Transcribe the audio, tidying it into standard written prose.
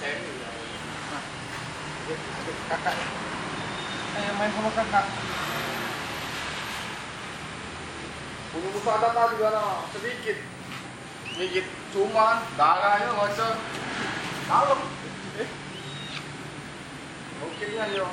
semi. Nah, kakak. Main sama kakak. Punya muka ada tadi kan sedikit. Sedikit cuman darahnya macam dalam. Mungkinnya yo.